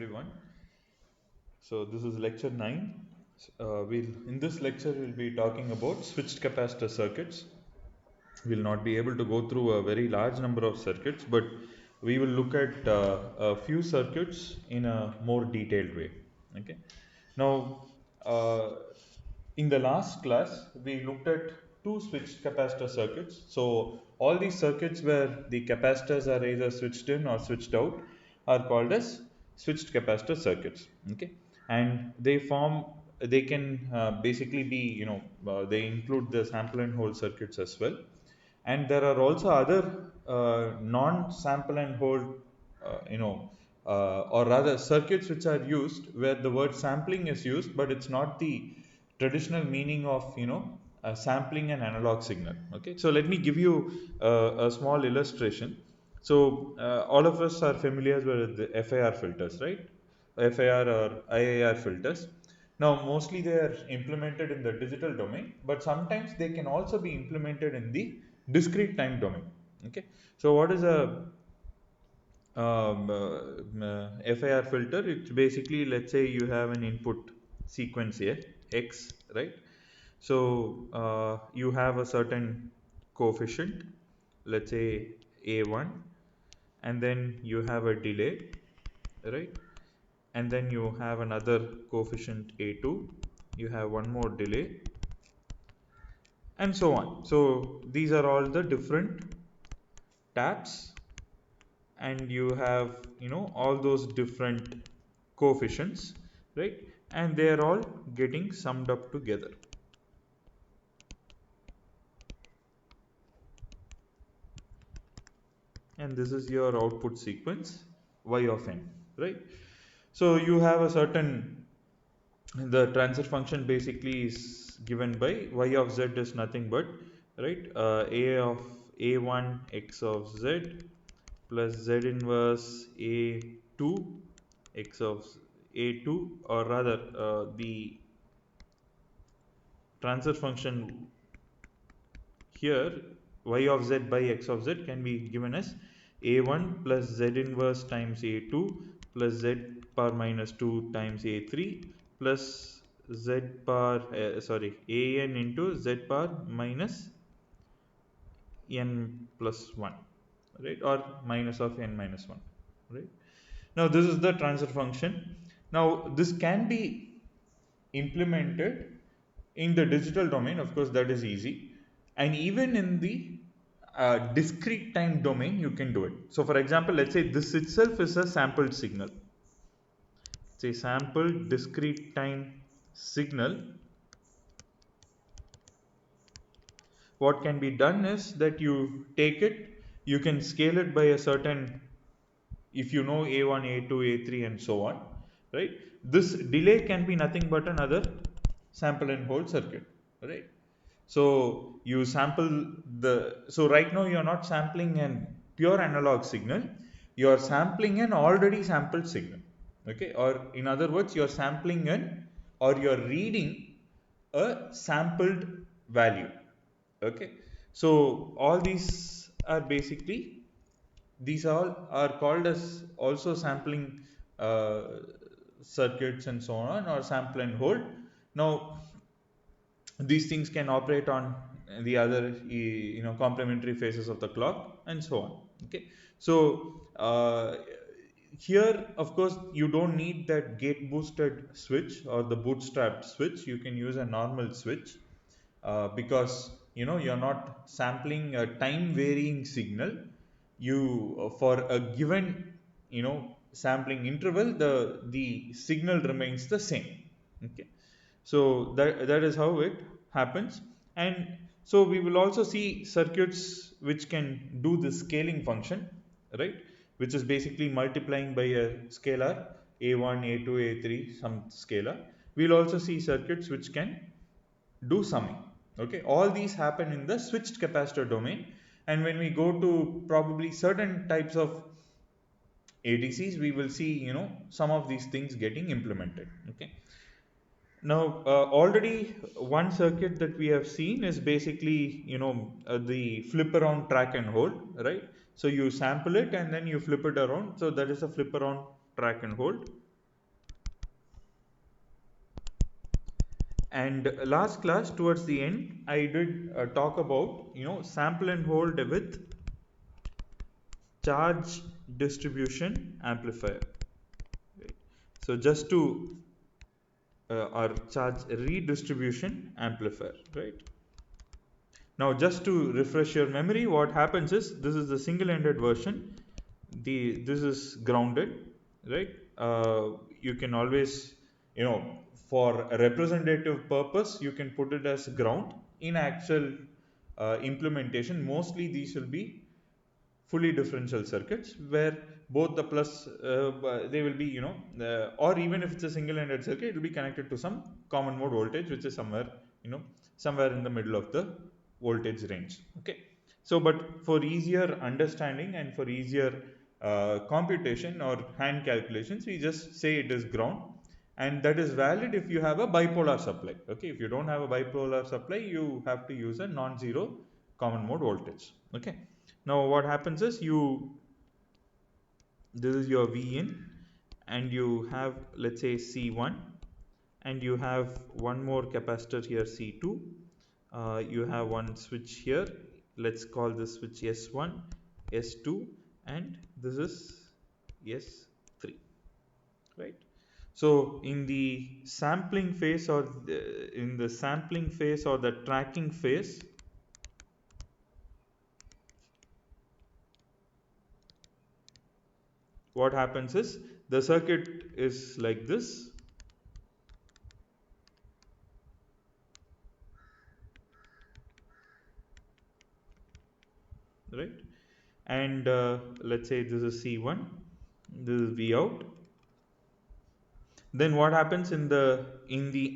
Everyone. So this is lecture 9. In this lecture we'll be talking about switched capacitor circuits. We'll not be able to go through a very large number of circuits, but we will look at a few circuits in a more detailed way. Okay. Now, in the last class, we looked at two switched capacitor circuits. So all these circuits where the capacitors are either switched in or switched out are called as switched capacitor circuits. Okay, and they can basically be they include the sample and hold circuits as well, and there are also other non-sample and hold or rather circuits which are used where the word sampling is used, but it's not the traditional meaning of sampling an analog signal. Okay, so let me give you a small illustration. So all of us are familiar with the FIR filters, right? FIR or IIR filters. Now, mostly they are implemented in the digital domain, but sometimes they can also be implemented in the discrete time domain. Okay, so what is a FIR filter? It's basically, let's say you have an input sequence here, X, right? So you have a certain coefficient, let's say A1, and then you have a delay, right? And then you have another coefficient A2, you have one more delay, and so on. So these are all the different taps, and you have all those different coefficients, right? And they are all getting summed up together. And this is your output sequence y of n, right? So you have a certain, the transfer function basically is given by y of z is nothing but, right, a of a1 x of z plus z inverse a2 x of a2, or rather the transfer function here y of z by x of z can be given as a1 plus z inverse times a2 plus z power minus 2 times a3 plus z power an into z power minus n plus 1, right, or minus of n minus 1, right? Now this is the transfer function. Now this can be implemented in the digital domain, of course, that is easy, and even in the discrete time domain you can do it. So for example, let's say this itself is a sampled signal. It's a sampled discrete time signal. What can be done is that you take it, you can scale it by a certain, if you know a1 a2 a3 and so on, right? This delay can be nothing but another sample and hold circuit, right? So you sample the, so right now you are not sampling an pure analog signal, you are sampling an already sampled signal. Okay, or in other words, you are sampling an, or you are reading a sampled value. Okay, so all these are basically, these all are called as also sampling circuits and so on, or sample and hold. Now these things can operate on the other complementary phases of the clock and so on. Okay, so here of course you don't need that gate boosted switch or the bootstrap switch, you can use a normal switch, because you're not sampling a time varying signal. You for a given sampling interval, the signal remains the same. Okay, so that is how it happens. And so we will also see circuits which can do the scaling function, right, which is basically multiplying by a scalar a1 a2 a3, some scalar. We'll also see circuits which can do summing. Okay, all these happen in the switched capacitor domain, and when we go to probably certain types of ADCs, we will see some of these things getting implemented. Okay, now already one circuit that we have seen is basically the flip around track and hold, right? So you sample it and then you flip it around, so that is a flip around track and hold. And last class towards the end I did talk about sample and hold with charge distribution amplifier, right? So just to or charge redistribution amplifier, right? Now just to refresh your memory, what happens is this is the single-ended version. This is grounded, right? You can always, for a representative purpose, you can put it as ground. In actual implementation, mostly these will be fully differential circuits where both the plus they will be or even if it's a single-ended circuit, it will be connected to some common mode voltage which is somewhere somewhere in the middle of the voltage range. Okay, so but for easier understanding and for easier computation or hand calculations, we just say it is ground, and that is valid if you have a bipolar supply. Okay, if you don't have a bipolar supply, you have to use a non-zero common mode voltage. Okay, now what happens is this is your V in, and you have, let's say, C1, and you have one more capacitor here, C2. You have one switch here, let's call this switch S1, S2, and this is S3, right? So in the sampling phase or the tracking phase, what happens is the circuit is like this, right? And let's say this is C1, this is V out. Then what happens in the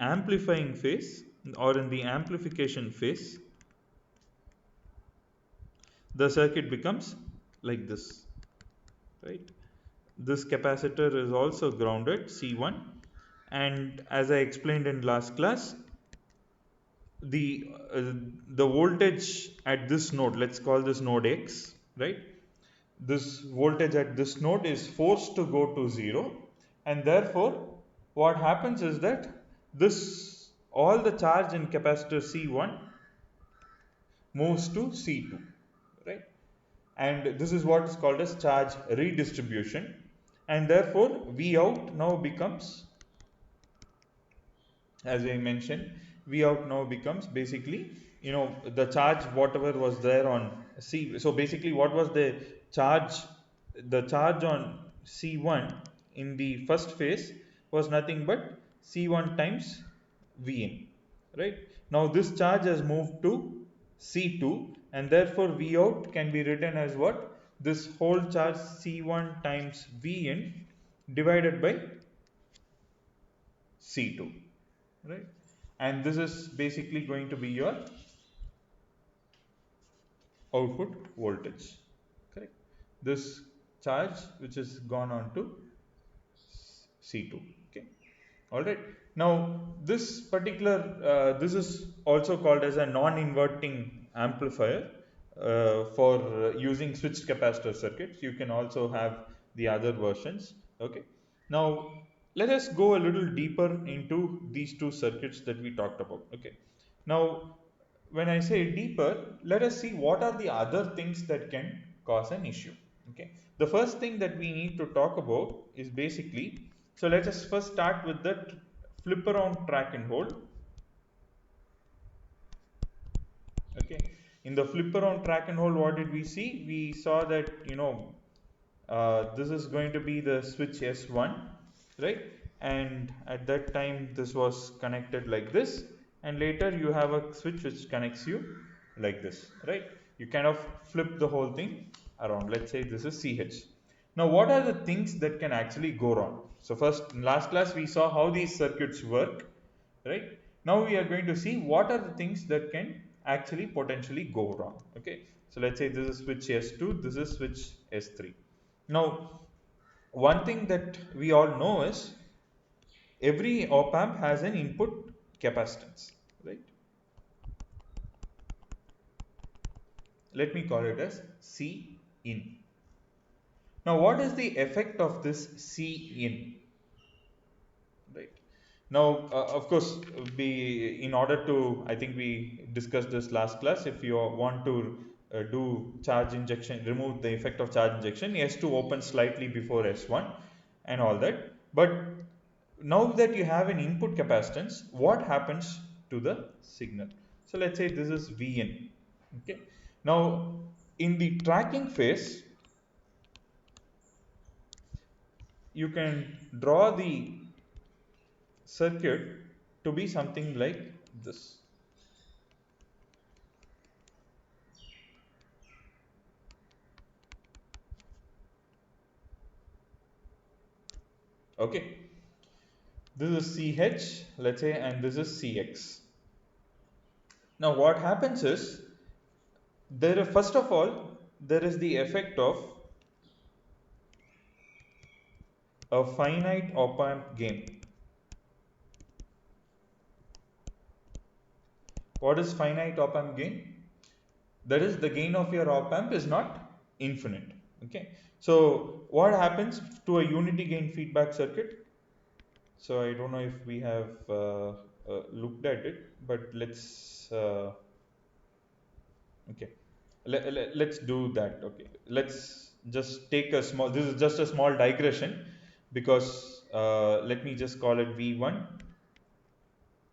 amplifying phase or in the amplification phase, the circuit becomes like this, right? This capacitor is also grounded, C1, and as I explained in last class, the the voltage at this node, let's call this node X, right? This voltage at this node is forced to go to 0, and therefore what happens is that this all the charge in capacitor C1 moves to C2, right? And this is what is called as charge redistribution, and therefore V out now becomes, as I mentioned, V out now becomes basically the charge whatever was there on C. So basically what was the charge on C1 in the first phase was nothing but C1 times V in, right? Now this charge has moved to C2, and therefore V out can be written as what? This whole charge C1 times V in divided by C2, right? And this is basically going to be your output voltage, correct? This charge which is gone on to C2. Okay, all right. Now this particular this is also called as a non-inverting amplifier for using switched capacitor circuits. You can also have the other versions. Okay, now let us go a little deeper into these two circuits that we talked about. Okay, now when I say deeper, let us see what are the other things that can cause an issue. Okay, the first thing that we need to talk about is basically, so let us first start with the flip around track and hold. Okay, in the flip around track and hold, what did we see? We saw that this is going to be the switch S1, right? And at that time this was connected like this, and later you have a switch which connects you like this, right? You kind of flip the whole thing around. Let's say this is CH. Now what are the things that can actually go wrong? So first, in last class we saw how these circuits work, right? Now we are going to see what are the things that can actually potentially go wrong. Okay, so let's say this is switch S2, this is switch S3. Now one thing that we all know is every op amp has an input capacitance, right? Let me call it as C in. Now what is the effect of this C in, right? Now, of course, in order to, I think we discussed this last class, if you want to do charge injection, remove the effect of charge injection, S2 opens slightly before S1 and all that. But now that you have an input capacitance, what happens to the signal? So let's say this is Vn. Okay. Now, in the tracking phase, you can draw the circuit to be something like this. Okay, this is CH, let's say, and this is CX. Now, what happens is, first of all, there is the effect of a finite op amp gain. What is finite op amp gain? That is, the gain of your op amp is not infinite. Okay, so what happens to a unity gain feedback circuit? So I don't know if we have looked at it, but let's okay, let's do that. Okay, let's just take a small, this is just a small digression, because let me just call it V1.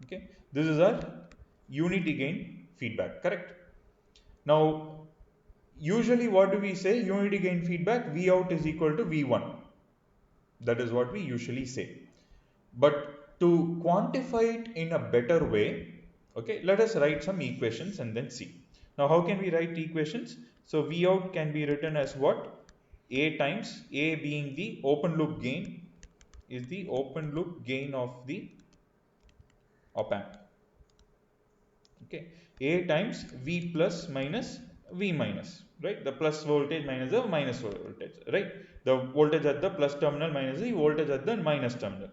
Okay, this is our unity gain feedback, correct? Now, usually what do we say? Unity gain feedback, V out is equal to V1. That is what we usually say. But to quantify it in a better way, okay, let us write some equations and then see. Now, how can we write equations? So, V out can be written as what? A times, A being the open loop gain, is the open loop gain of the op amp. Okay, A times V plus minus V minus, right? The plus voltage minus the minus voltage, right? The voltage at the plus terminal minus the voltage at the minus terminal.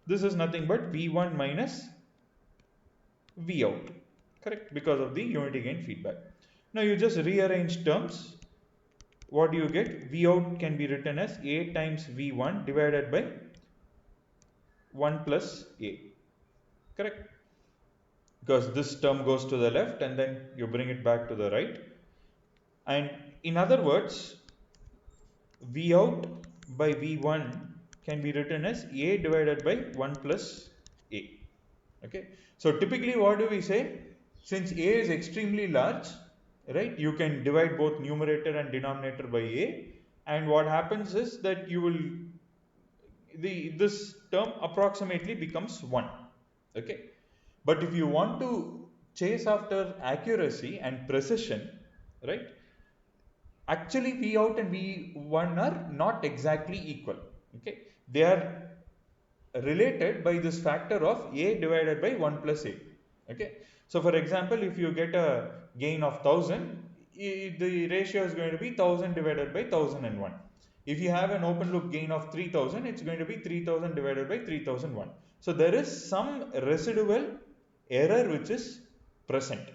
This is nothing but V1 minus V out, correct? Because of the unity gain feedback. Now you just rearrange terms. What do you get? V out can be written as A times V1 divided by 1 plus A, correct? Because this term goes to the left and then you bring it back to the right. And in other words, V out by V1 can be written as A divided by 1 plus A. Okay. So typically what do we say? Since A is extremely large, right, you can divide both numerator and denominator by A, and what happens is that you will, this term approximately becomes 1. Okay. But if you want to chase after accuracy and precision, right, actually V out and V1 are not exactly equal. Okay, they are related by this factor of A divided by 1 plus A. Okay, so for example, if you get a gain of 1000, the ratio is going to be 1000 divided by 1001. If you have an open loop gain of 3000, it's going to be 3000 divided by 3001. So there is some residual error which is present.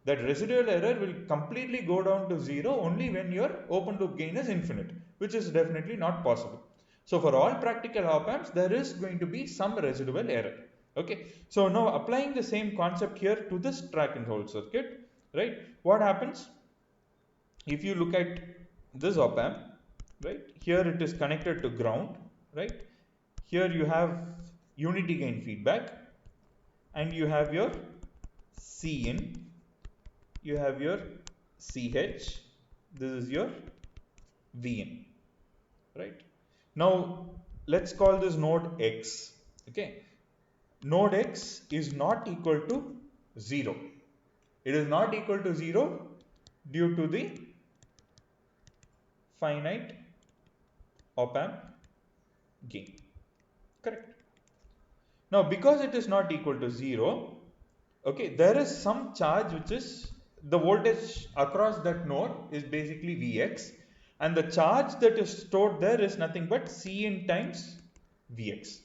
That residual error will completely go down to 0 only when your open loop gain is infinite, which is definitely not possible. So for all practical op amps, there is going to be some residual error. Okay, so now applying the same concept here to this track and hold circuit, right? What happens if you look at this op amp, right? Here it is connected to ground, right? Here you have unity gain feedback, and you have your C in, you have your CH, this is your V in, right? Now let's call this node X. Okay, node X is not equal to 0. It is not equal to 0 due to the finite op amp gain, correct? Now because it is not equal to 0, okay, there is some charge which is, the voltage across that node is basically Vx, and the charge that is stored there is nothing but C in times Vx.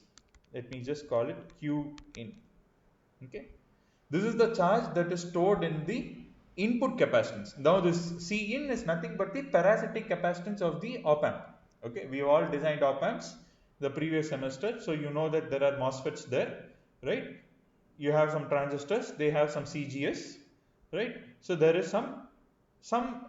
Let me just call it Q in. Okay, this is the charge that is stored in the input capacitance. Now this C in is nothing but the parasitic capacitance of the op amp. Okay, we all designed op amps the previous semester, so you know that there are MOSFETs there. right? You have some transistors, they have some CGS, right? So there is some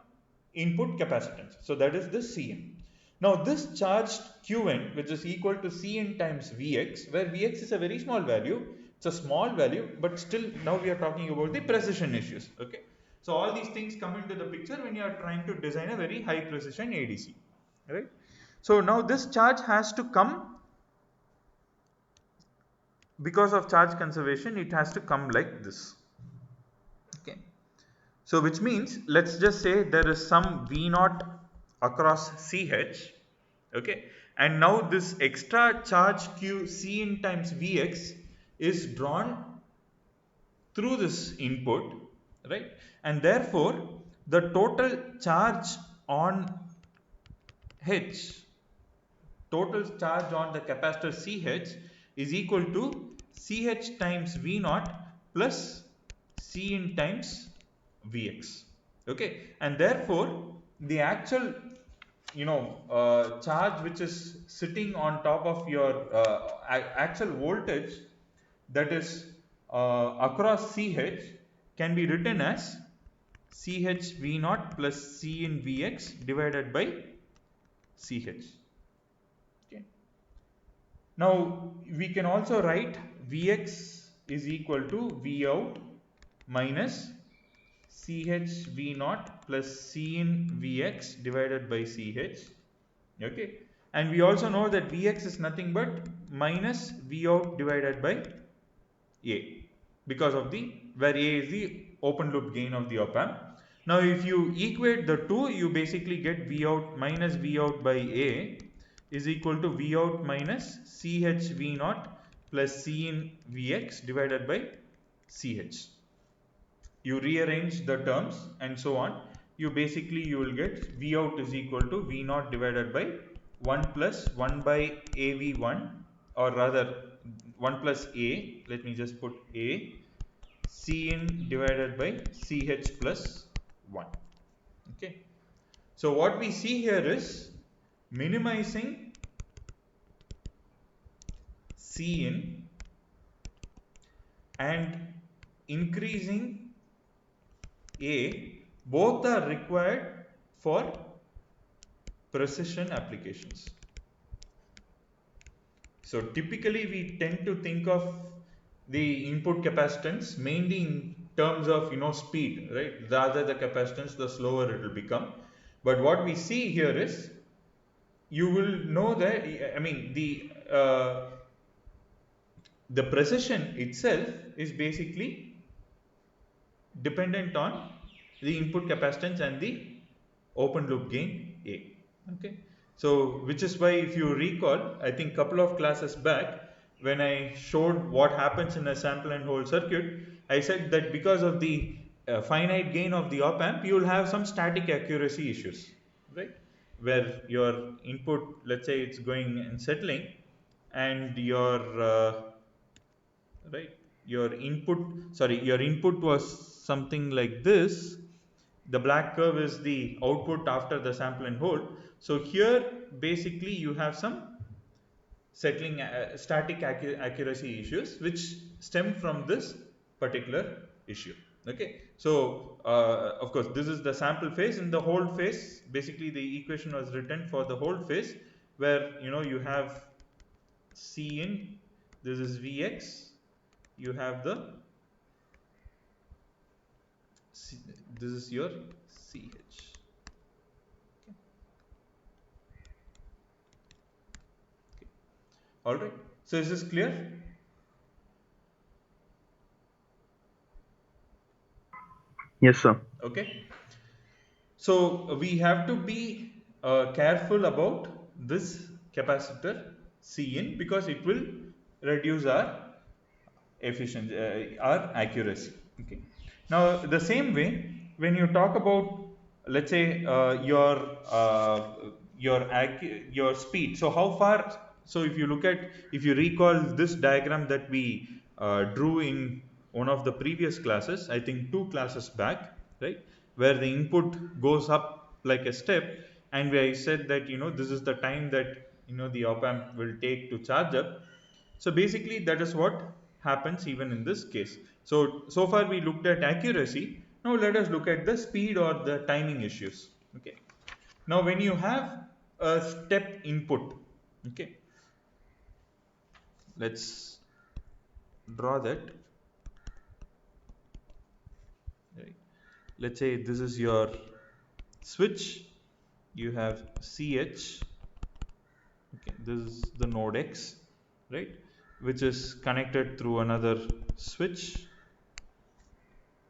input capacitance. So that is the Cn. Now this charged Qn, which is equal to Cn times Vx, where Vx is a very small value, it's a small value, but still now we are talking about the precision issues. Okay, so all these things come into the picture when you are trying to design a very high precision ADC, right? So now this charge has to come, because of charge conservation, it has to come like this. Okay, so which means let's just say there is some V naught across CH. Okay, and now this extra charge Q Cn times Vx is drawn through this input, right? And therefore the total charge on H, total charge on the capacitor CH, is equal to CH times V naught plus Cn times Vx. Okay, and therefore the actual charge which is sitting on top of your actual voltage, that is across CH, can be written as CH V naught plus Cn Vx divided by CH. Okay. Now we can also write Vx is equal to V out minus CH V naught plus Cn Vx divided by CH. Okay, and we also know that Vx is nothing but minus V out divided by A, because of the, where A is the open loop gain of the op amp. Now if you equate the two, you basically get V out minus V out by A is equal to V out minus CH V naught plus Cn Vx divided by CH. You rearrange the terms and so on, you will get V out is equal to V naught divided by 1 plus 1 by AV1, or rather 1 plus A, let me just put A, Cn divided by CH plus 1. Okay, so what we see here is minimizing Cn and increasing A, both are required for precision applications. So typically we tend to think of the input capacitance mainly in terms of speed, right? The other the capacitance, the slower it will become. But what we see here is, you will know that the precision itself is basically dependent on the input capacitance and the open loop gain A. Okay, so which is why, if you recall, I think couple of classes back, when I showed what happens in a sample and hold circuit, I said that because of the finite gain of the op amp, you will have some static accuracy issues, right? Where your input, let's say it's going and settling, and your input was something like this. The black curve is the output after the sample and hold. So here basically you have some settling static accuracy issues which stem from this particular issue. Okay, so of course this is the sample phase. In the hold phase, basically the equation was written for the hold phase, where you have Cn, this is Vx, you have this is your CH. All right, so is this clear? Yes, sir. Okay, so we have to be careful about this capacitor Cin, because it will reduce our efficiency, our accuracy. Okay, now the same way, when you talk about, let's say, your speed, so how far, so if you recall this diagram that we drew in one of the previous classes, I think 2 classes back, right, where the input goes up like a step, and where I said that this is the time that the op amp will take to charge up. So basically that is what happens even in this case. So far we looked at accuracy. Now let us look at the speed or the timing issues. Okay. Now when you have a step input, okay, let's draw that. Right. Let's say this is your switch. You have CH. Okay, this is the node X, right, which is connected through another switch.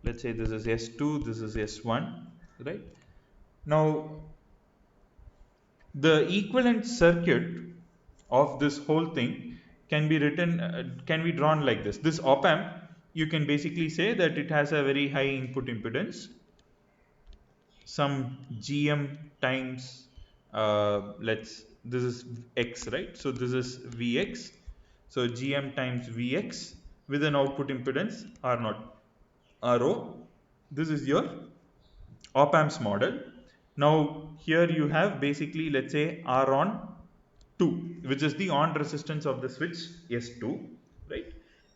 Let's say this is S2, this is S1, right? Now the equivalent circuit of this whole thing can be written, can be drawn like this. This op amp, you can basically say that it has a very high input impedance, some GM times, this is X, right? So this is Vx. So GM times Vx with an output impedance R0, RO. This is your op amps model. Now here you have basically, let's say, R on 2, which is the on resistance of the switch S2, right?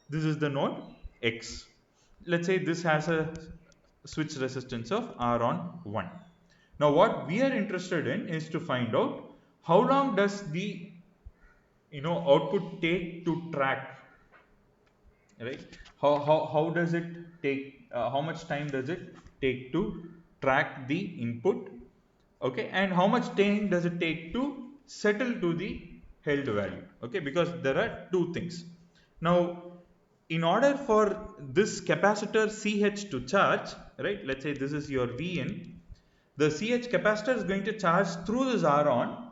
This is the node X. Let's say this has a switch resistance of R on 1. Now what we are interested in is to find out how long does the output take to track, right? How does it take, how much time does it take to track the input, okay, and how much time does it take to settle to the held value, okay, because there are two things. Now in order for this capacitor CH to charge, right, let's say this is your V in, the CH capacitor is going to charge through this R on,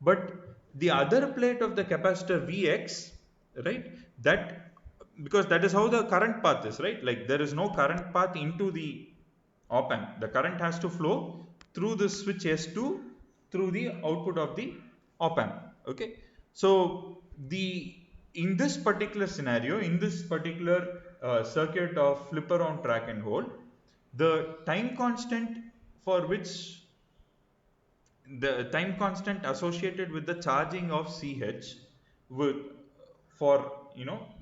but the other plate of the capacitor Vx, right, that, because that is how the current path is, right, like there is no current path into the op amp, the current has to flow through the switch S2 through the output of the op amp, okay. So the, in this particular scenario, in this particular circuit of flip around track and hold, the time constant for which, the time constant associated with the charging of CH with, for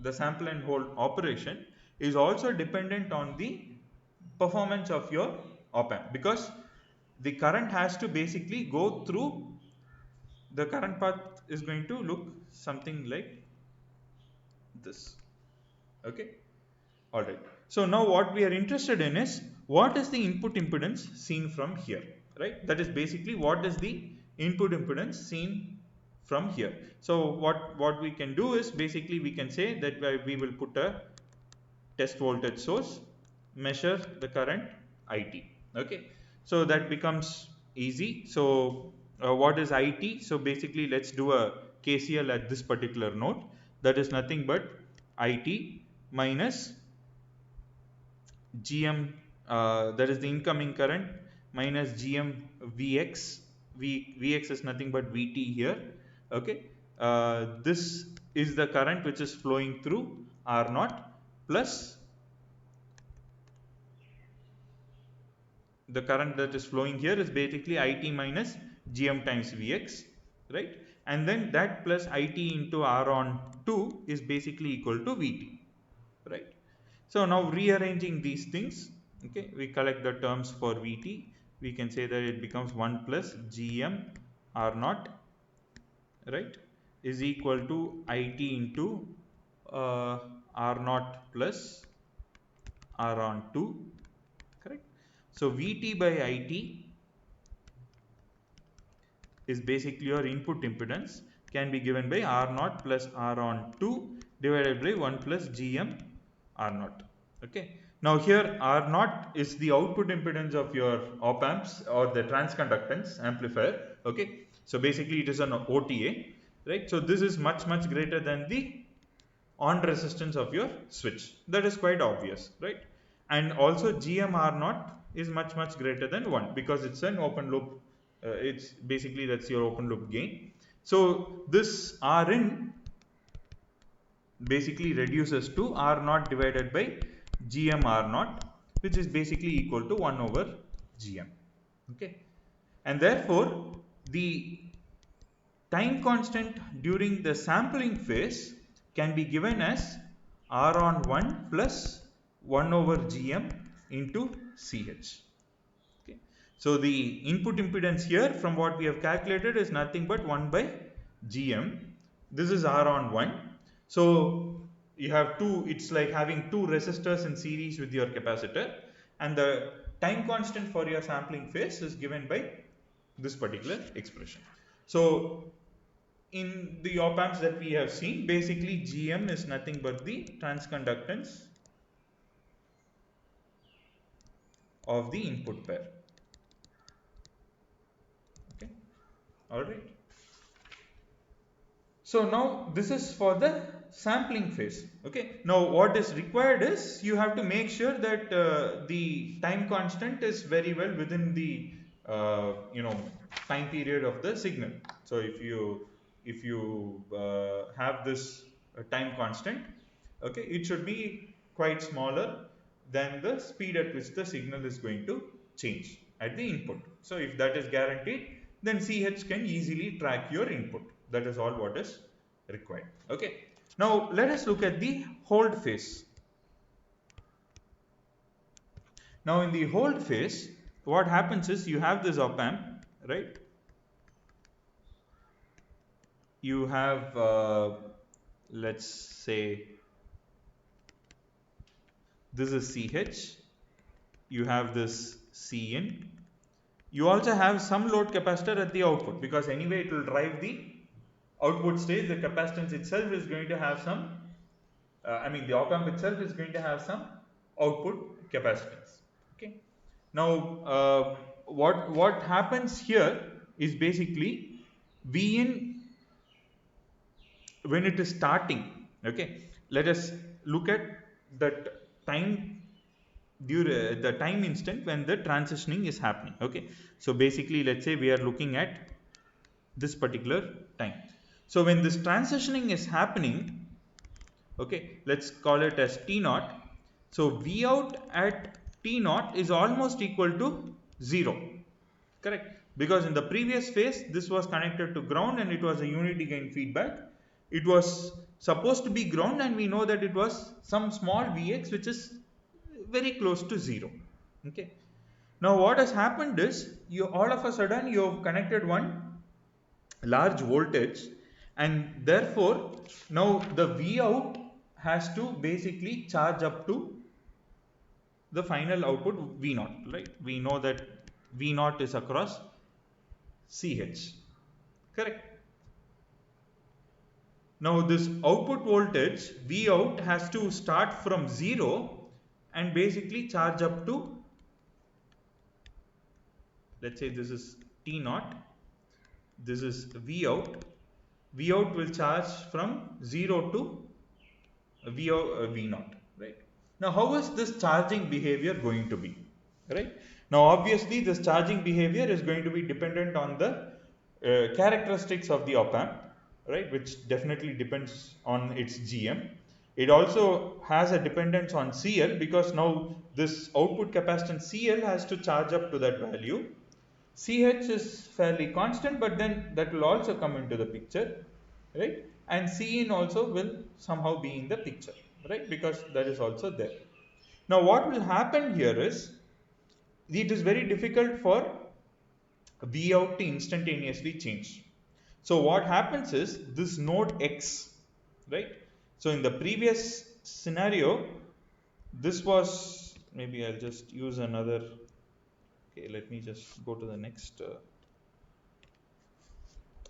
the sample and hold operation is also dependent on the performance of your op amp, because the current has to basically go through, the current path is going to look something like this, okay. All right. So now what we are interested in is what is the input impedance seen from here, right? That is basically what is the input impedance seen from here. So what we can do is basically we can say that we will put a test voltage source, measure the current IT. Okay. So that becomes easy. So what is IT? So basically let's do a KCL at this particular node. That is nothing but IT minus GM, that is the incoming current, minus GM Vx. Vx is nothing but Vt here, okay. This is the current which is flowing through R0 plus the current that is flowing here is basically IT minus GM times Vx, right, and then that plus IT into R on 2 is basically equal to Vt, right. So now rearranging these things, okay, we collect the terms for Vt. We can say that it becomes 1 plus Gm R0, right, is equal to It into R0 plus R on 2, correct. So Vt by It is basically your input impedance, can be given by R0 plus R on 2 divided by 1 plus Gm R0. Okay. Now here R0 is the output impedance of your op amps or the transconductance amplifier. Okay. So basically it is an OTA, right. So this is much greater than the on resistance of your switch. That is quite obvious, right. And also GMR0 is much greater than 1 because it's an open loop. It's basically, that's your open loop gain. So this Rin basically reduces to R0 divided by GMR0, which is basically equal to 1 over GM. Okay. And therefore the time constant during the sampling phase can be given as R on 1 plus 1 over Gm into Ch. Okay. So the input impedance here from what we have calculated is nothing but 1 by Gm. This is R on 1. So you have two, it's like having two resistors in series with your capacitor, and the time constant for your sampling phase is given by this particular expression. So in the op amps that we have seen, basically Gm is nothing but the transconductance of the input pair. Okay, all right. So now this is for the sampling phase. Okay. Now what is required is you have to make sure that the time constant is very well within the time period of the signal. So if you have this time constant, okay, it should be quite smaller than the speed at which the signal is going to change at the input. So if that is guaranteed, then CH can easily track your input. That is all what is required. Okay. Now let us look at the hold phase. Now in the hold phase, what happens is you have this op amp, right? You have let's say this is CH, you have this Cin, you also have some load capacitor at the output, because anyway it will drive the output stage. The capacitance itself is going to have some the op amp itself is going to have some output capacitance. Okay. Now what happens here is basically Vin when it is starting. Okay, let us look at that time during the time instant when the transitioning is happening. Okay, so basically let's say we are looking at this particular time. So when this transitioning is happening, okay, let's call it as T naught. So V out at T naught is almost equal to 0, correct? Because in the previous phase this was connected to ground and it was a unity gain feedback. It was supposed to be ground, and we know that it was some small Vx which is very close to 0. Okay. Now what has happened is you all of a sudden you have connected one large voltage, and therefore now the V out has to basically charge up to the final output V naught, right? We know that V naught is across CH, correct? Now this output voltage V out has to start from 0 and basically charge up to, let's say this is T naught, this is V out. V out will charge from 0 to V naught, right? Now how is this charging behavior going to be, right? Now obviously this charging behavior is going to be dependent on the characteristics of the op amp, right, which definitely depends on its GM. It also has a dependence on CL, because now this output capacitance CL has to charge up to that value. CH is fairly constant, but then that will also come into the picture, right? And Cin also will somehow be in the picture, right? Because that is also there. Now what will happen here is, it is very difficult for V out to instantaneously change. So what happens is this node X, right? So in the previous scenario, this was, maybe I'll just use another, okay, let me just go to the next.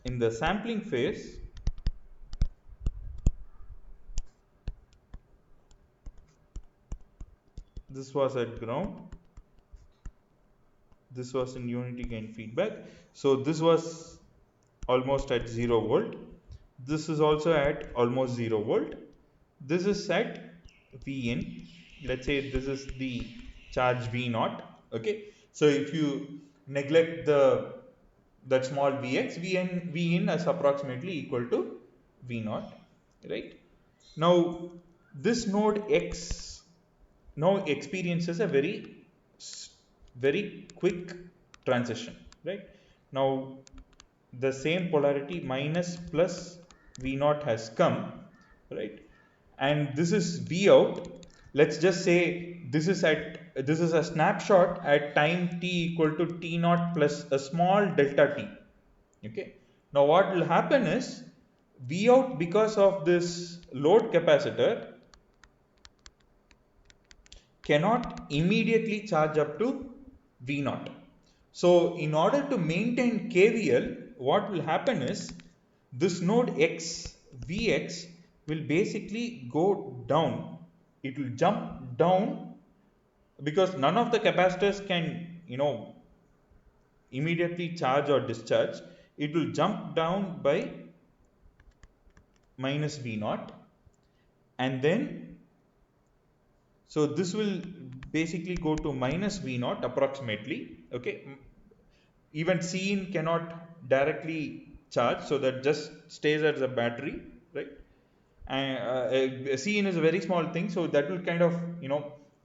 In the sampling phase, this was at ground, this was in unity gain feedback. So this was almost at 0 volt, this is also at almost 0 volt, this is at V in, let's say this is the charge V naught. Okay, so if you neglect that small Vx, V in is approximately equal to V naught, right? Now this node X now experiences a very quick transition, right? Now the same polarity minus plus V naught has come, right? and this is V out. Let's just say this is a snapshot at time t equal to t naught plus a small delta t. Okay. Now what will happen is V out, because of this load capacitor, cannot immediately charge up to V naught. So in order to maintain KVL, what will happen is this node X, Vx, will basically go down. It will jump down because none of the capacitors can, immediately charge or discharge. It will jump down by minus V naught, and then so this will basically go to minus V naught approximately. Okay, even Cin cannot directly charge, so that just stays as a battery, right? And Cin is a very small thing, so that will kind of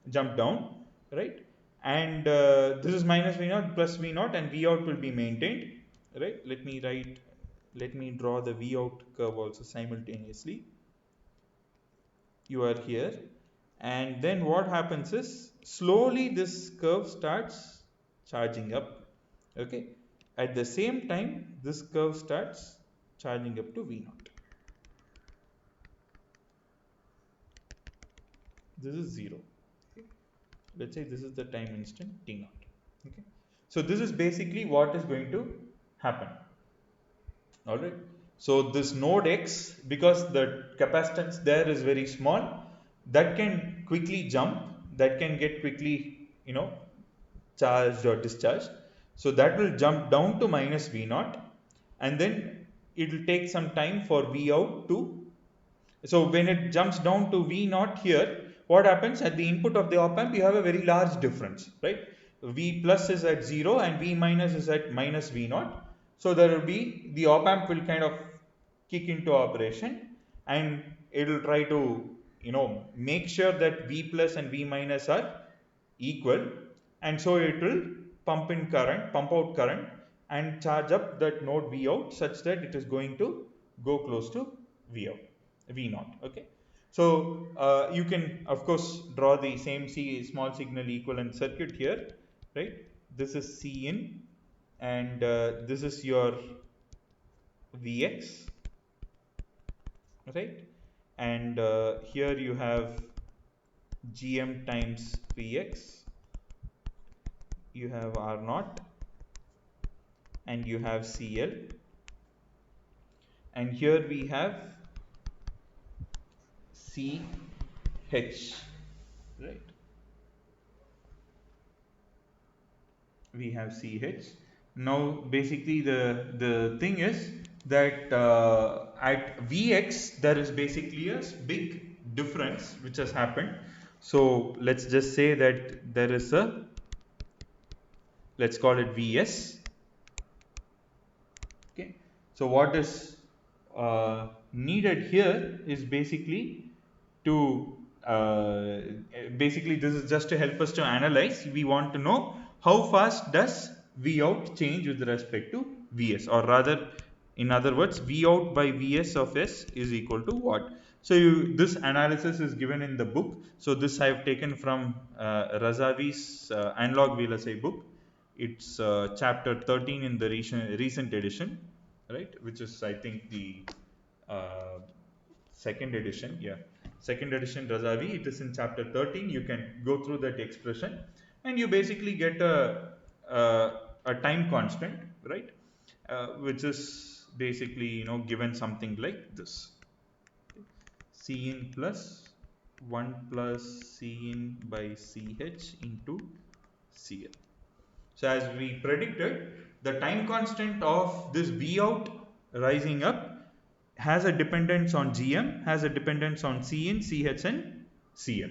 jump down, right? And this is minus V naught plus V naught, and V out will be maintained, right? Let me draw the V out curve also simultaneously. You are here, and then what happens is slowly this curve starts charging up. Okay, at the same time this curve starts charging up to V naught. This is 0. Okay. Let's say this is the time instant t naught. Okay, so this is basically what is going to happen. All right, so this node X, because the capacitance there is very small, that can quickly jump, that can get quickly charged or discharged. So that will jump down to minus V naught, and then it will take some time for V out to. So when it jumps down to V naught here, what happens at the input of the op amp? You have a very large difference, right? V plus is at 0 and V minus is at minus V naught. So there will be, the op amp will kind of kick into operation, and it will try to make sure that V plus and V minus are equal, and so it will pump out current and charge up that node V out such that it is going to go close to V out, V naught. Okay, so you can of course draw the same small signal equivalent circuit here, right? This is C in, and this is your Vx, right? And here you have Gm times Vx, you have R naught, and you have Cl, and here we have CH, right? We have CH. Now basically the thing is that at Vx there is basically a big difference which has happened. So let's just say that there is a, let's call it Vs. Okay, so what is needed here is basically to basically this is just to help us to analyze. We want to know how fast does V out change with respect to Vs, or rather, in other words, V out by Vs of S is equal to what? So this analysis is given in the book. So this I have taken from Razavi's analog VLSI book. It's chapter 13 in the recent edition, right? Which is, I think, the uh, second edition. Yeah, second edition Razavi. It is in chapter 13. You can go through that expression, and you basically get a time constant, right? Which is basically given something like this: C in plus 1 plus C in by CH into CL. So as we predicted, the time constant of this V out rising up has a dependence on GM, has a dependence on C in, CH and CL.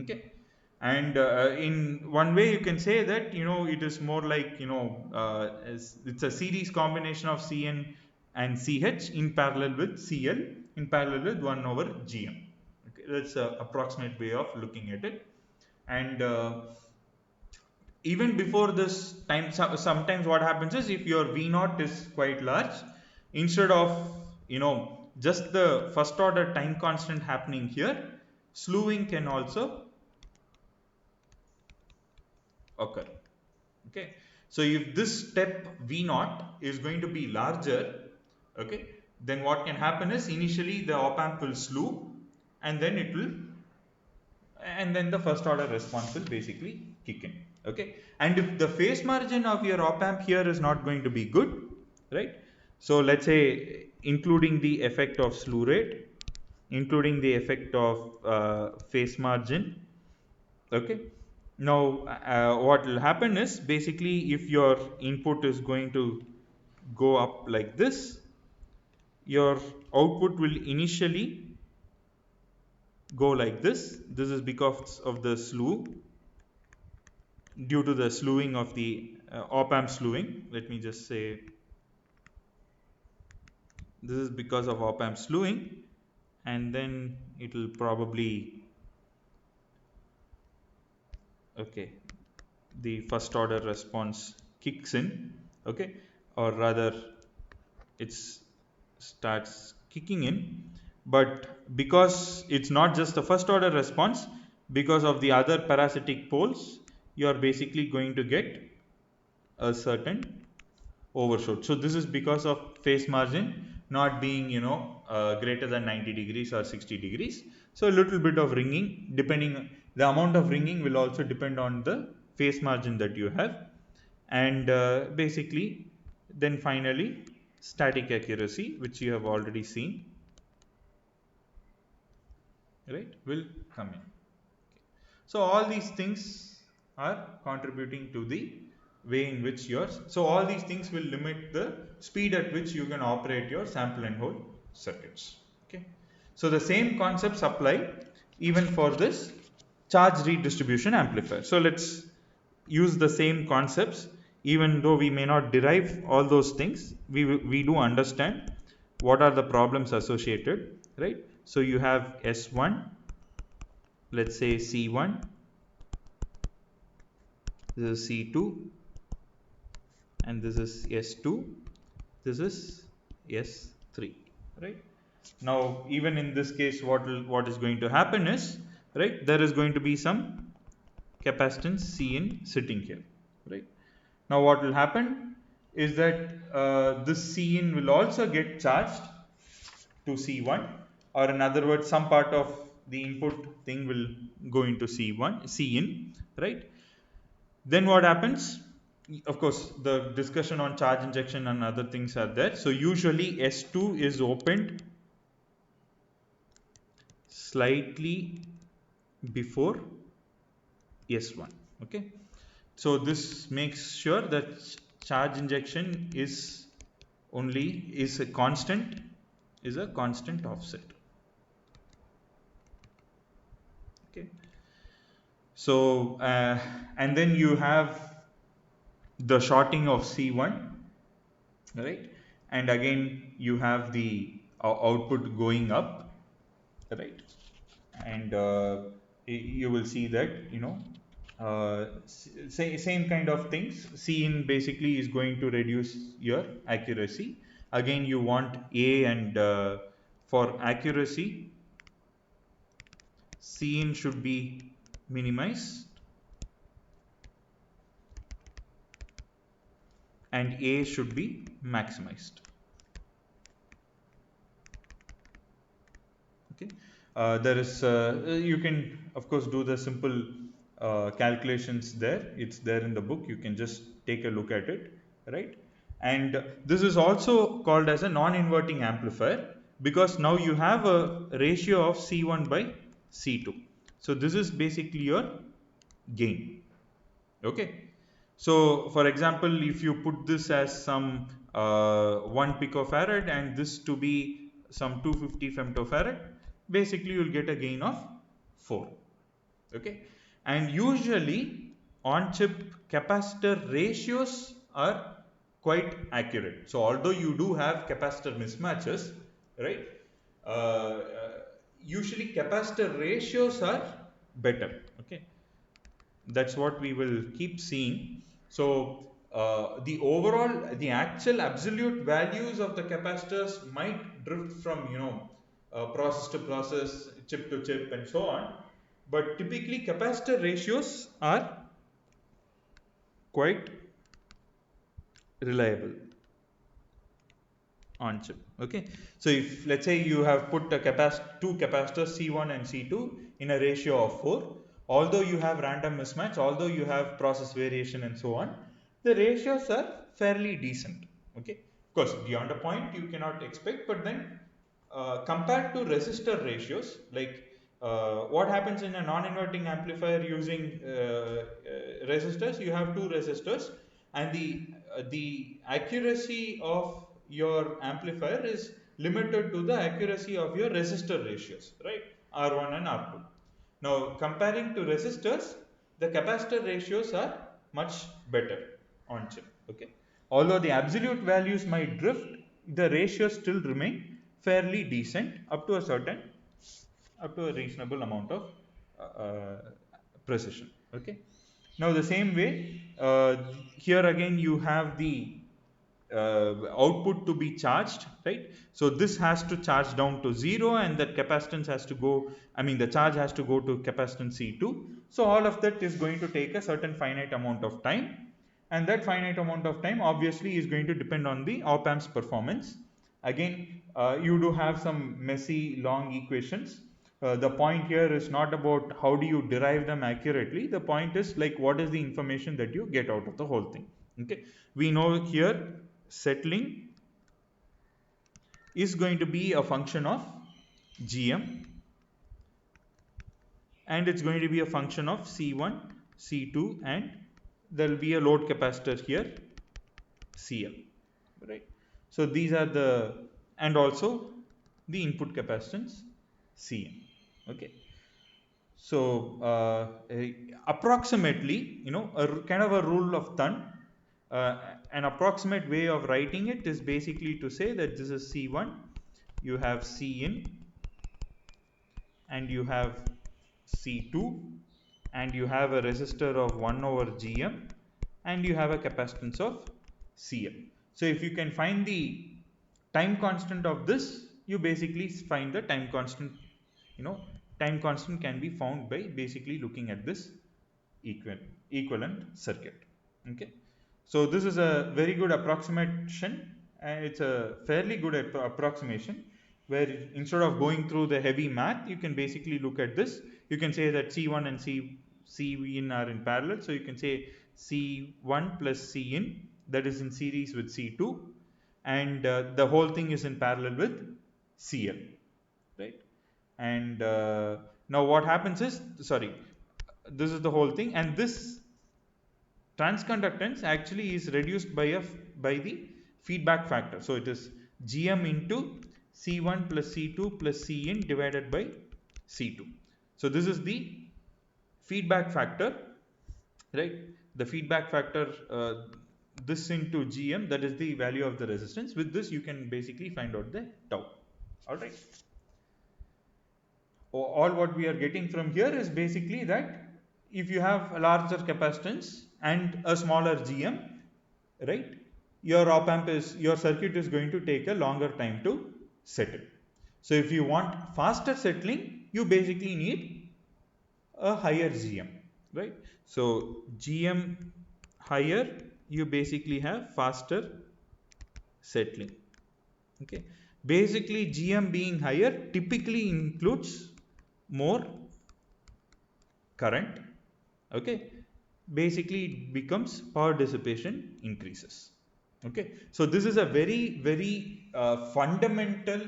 Okay, and in one way you can say that it is more like it's a series combination of Cn and CH in parallel with CL in parallel with 1 over GM. Okay, that's an approximate way of looking at it. And even before this time, sometimes what happens is, if your V naught is quite large, instead of just the first order time constant happening here, slewing can also occur. Okay, so if this step V naught is going to be larger, okay, then what can happen is initially the op amp will slew, and then it will, and then the first order response will basically kick in. Okay, and if the phase margin of your op amp here is not going to be good, right? So let's say including the effect of slew rate, including the effect of phase margin. Okay, now what will happen is basically if your input is going to go up like this, your output will initially go like this. This is because of the slew, due to the slewing of the op amp slewing. Let me just say this is because of op amp slewing, and then it will probably, okay, the first order response kicks in, okay, or rather it starts kicking in. But because it's not just the first order response, because of the other parasitic poles, you are basically going to get a certain overshoot. So this is because of phase margin not being, greater than 90 degrees or 60 degrees. So a little bit of ringing, depending, the amount of ringing will also depend on the phase margin that you have. And basically then finally static accuracy, which you have already seen, right, will come in. So all these things are contributing to the way in which yours, so all these things will limit the speed at which you can operate your sample and hold circuits. Okay, so the same concepts apply even for this charge redistribution amplifier. So let's use the same concepts. Even though we may not derive all those things, we do understand what are the problems associated, right? So you have S1, let's say C1, this is C2, and this is S2, this is S3, right? Now even in this case, what is going to happen is, right, there is going to be some capacitance Cin sitting here, right? Now what will happen is that this Cin will also get charged to C1, or in other words some part of the input thing will go into C1 Cin, right? Then what happens? Of course, the discussion on charge injection and other things are there. So usually S2 is opened slightly before S1. Okay, so this makes sure that charge injection is only is a constant offset. Okay, so and then you have the shorting of C1, right? And again you have the output going up, right? And you will see that, same kind of things. Cin basically is going to reduce your accuracy. Again you want A, and for accuracy Cin should be minimized and A should be maximized. Okay, there is you can of course do the simple calculations there. It's there in the book, you can just take a look at it, right? And this is also called as a non-inverting amplifier because now you have a ratio of C1 by C2. So this is basically your gain. Okay, so for example, if you put this as some 1 picofarad and this to be some 250 femtofarad, basically you will get a gain of 4. Okay, and usually on chip capacitor ratios are quite accurate. So although you do have capacitor mismatches, right, usually capacitor ratios are better. Okay, that's what we will keep seeing. So the actual absolute values of the capacitors might drift from, process to process, chip to chip, and so on. But typically, capacitor ratios are quite reliable on chip. Okay, so if let's say you have put two capacitors C1 and C2 in a ratio of 4, although you have random mismatch, although you have process variation and so on, the ratios are fairly decent. Okay, of course beyond a point you cannot expect, but then compared to resistor ratios, like what happens in a non-inverting amplifier using resistors, you have two resistors, and the accuracy of your amplifier is limited to the accuracy of your resistor ratios, right? R1 and R2. Now comparing to resistors, the capacitor ratios are much better on chip. Okay, although the absolute values might drift, the ratios still remain fairly decent up to a reasonable amount of precision. Okay, now the same way, here again you have the output to be charged, right? So this has to charge down to 0, and that capacitance has to go, the charge has to go to capacitance C2. So all of that is going to take a certain finite amount of time, and that finite amount of time obviously is going to depend on the op amp's performance. Again, you do have some messy long equations. The point here is not about how do you derive them accurately. The point is, like, what is the information that you get out of the whole thing. Okay, we know here settling is going to be a function of gm, and it's going to be a function of C1, C2, and there will be a load capacitor here, CL, right? So these are the, and also the input capacitance, CM. Okay, so approximately, a kind of a rule of thumb, an approximate way of writing it is basically to say that this is C1, you have C in, and you have C2, and you have a resistor of 1 over Gm, and you have a capacitance of Cl. So if you can find the time constant of this, you basically find the time constant. Time constant can be found by basically looking at this equivalent circuit. Okay, so this is a very good approximation, and it's a fairly good approximation, where instead of going through the heavy math, you can basically look at this. You can say that C1 and C in are in parallel, so you can say C1 plus C in, that is in series with C2, and the whole thing is in parallel with CL, right? And now what happens is, sorry, this is the whole thing, and this transconductance actually is reduced by the feedback factor. So it is Gm into C1 plus C2 plus Cin divided by C2. So this is the feedback factor, right? The feedback factor, this into Gm, that is the value of the resistance. With this you can basically find out the tau. All right. All what we are getting from here is basically that if you have a larger capacitance and a smaller Gm, right, your circuit is going to take a longer time to settle. So if you want faster settling, you basically need a higher Gm, right? So Gm higher, you basically have faster settling. Okay, basically Gm being higher typically includes more current. Okay, basically it becomes power dissipation increases. Okay, so this is a very fundamental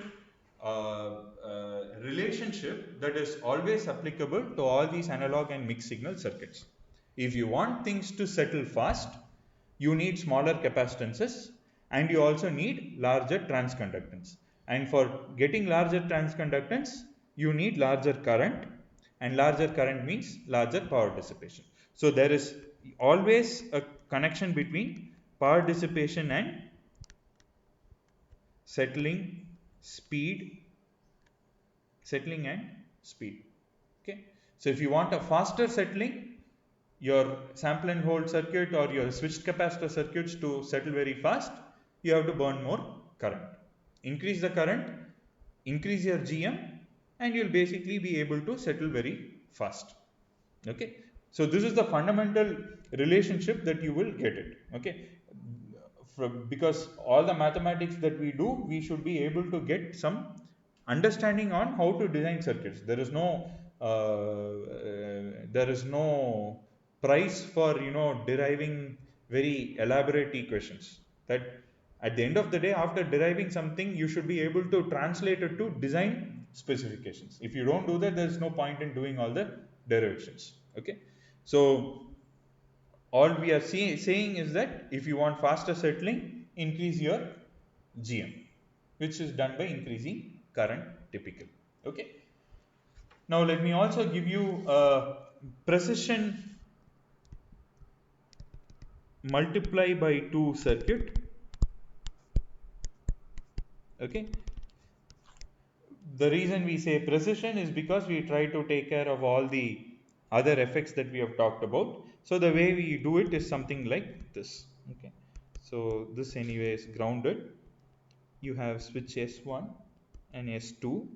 relationship that is always applicable to all these analog and mixed signal circuits. If you want things to settle fast, you need smaller capacitances, and you also need larger transconductance. And for getting larger transconductance, you need larger current, and larger current means larger power dissipation. So there is always a connection between power dissipation and settling speed, settling and speed. Okay, so if you want a faster settling, your sample and hold circuit or your switched capacitor circuits to settle very fast, you have to burn more current. Increase the current, increase your GM, and you'll basically be able to settle very fast. Okay, so this is the fundamental relationship that you will get it. Okay, because all the mathematics that we do, we should be able to get some understanding on how to design circuits. There is no price for deriving very elaborate equations. That at the end of the day, after deriving something, you should be able to translate it to design specifications. If you don't do that, there is no point in doing all the derivations. Okay, so all we are saying is that if you want faster settling, increase your GM, which is done by increasing current typically. Okay, now let me also give you a precision multiply by 2 circuit. Okay, the reason we say precision is because we try to take care of all the other effects that we have talked about. So the way we do it is something like this. Okay, so this anyway is grounded. You have switch S1 and S2.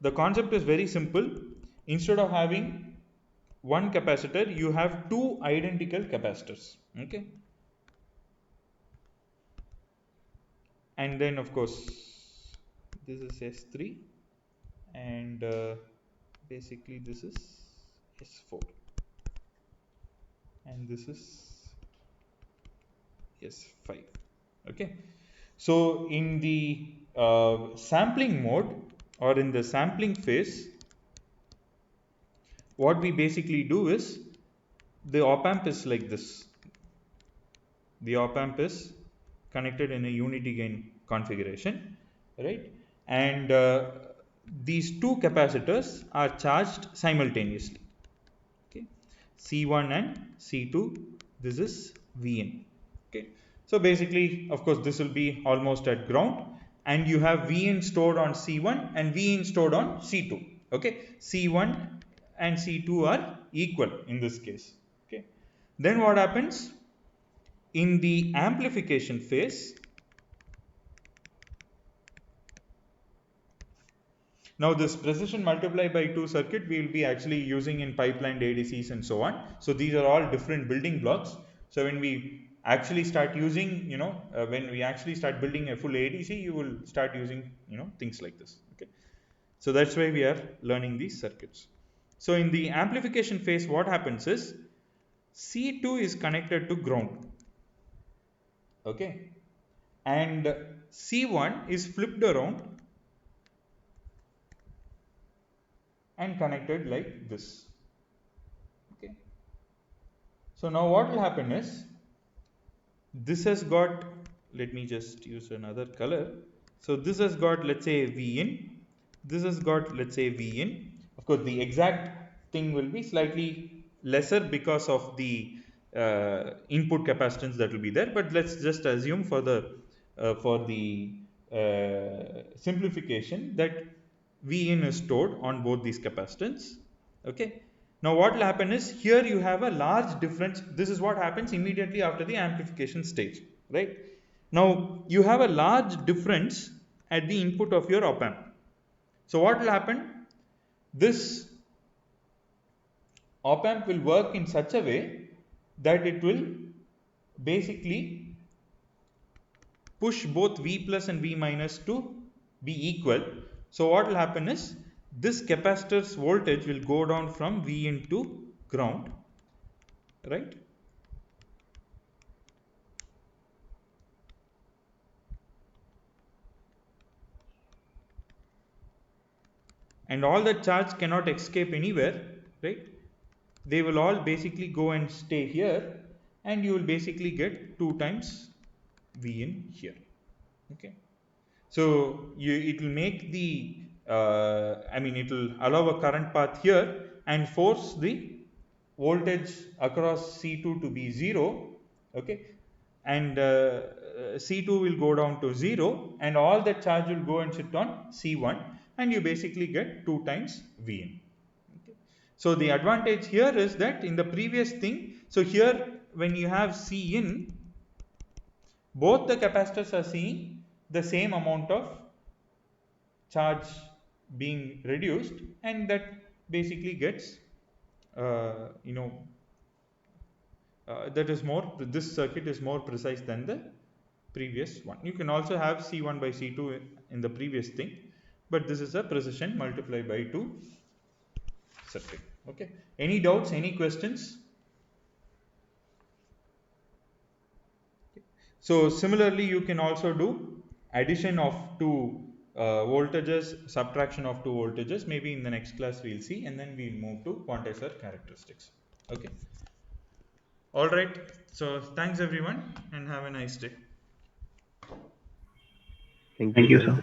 The concept is very simple. Instead of having one capacitor, you have two identical capacitors. Okay, and then of course this is S3, and basically this is S4, and this is S5. Okay, so in the sampling mode or in the sampling phase, what we basically do is the op amp is like this. The op amp is connected in a unity gain configuration, right? And these two capacitors are charged simultaneously. Okay, C1 and C2. This is Vn. Okay, so basically, of course, this will be almost at ground, and you have Vn stored on C1 and Vn stored on C2. Okay, C1 and C2 are equal in this case. Okay, then what happens in the amplification phase? Now this precision multiply by 2 circuit we will be actually using in pipeline ADCs and so on. So these are all different building blocks. So when we actually start using, when we actually start building a full ADC, you will start using, things like this. Okay, so that's why we are learning these circuits. So in the amplification phase, what happens is C2 is connected to ground. Okay, and C1 is flipped around and connected like this. Okay, so now what will happen is this has got, let me just use another color. So this has got, let's say, V in, this has got, let's say, V in. Of course, the exact thing will be slightly lesser because of the input capacitance that will be there, but let's just assume for the simplification that V in is stored on both these capacitance. Okay, now what will happen is here you have a large difference. This is what happens immediately after the amplification stage, right? Now you have a large difference at the input of your op amp. So what will happen? This op amp will work in such a way that it will basically push both V plus and V minus to be equal. So what will happen is this capacitor's voltage will go down from V into ground, right? And all that charge cannot escape anywhere, right? They will all basically go and stay here, and you will basically get 2 times V in here. Okay, so it will make the it will allow a current path here and force the voltage across C2 to be 0. Okay, and C2 will go down to 0, and all that charge will go and sit on C1, and you basically get 2 times Vin. Okay. So the advantage here is that in the previous thing, so here when you have C in, both the capacitors are seeing the same amount of charge being reduced, and that basically gets you know that is more, this circuit is more precise than the previous one. You can also have C1 by C2 in the previous thing, but this is a precision multiplied by 2 circuit. Okay, any doubts, any questions? So similarly you can also do addition of two voltages, subtraction of two voltages. Maybe in the next class we'll see, and then we'll move to quantizer characteristics. Okay, all right, so thanks everyone and have a nice day. Thank you, sir.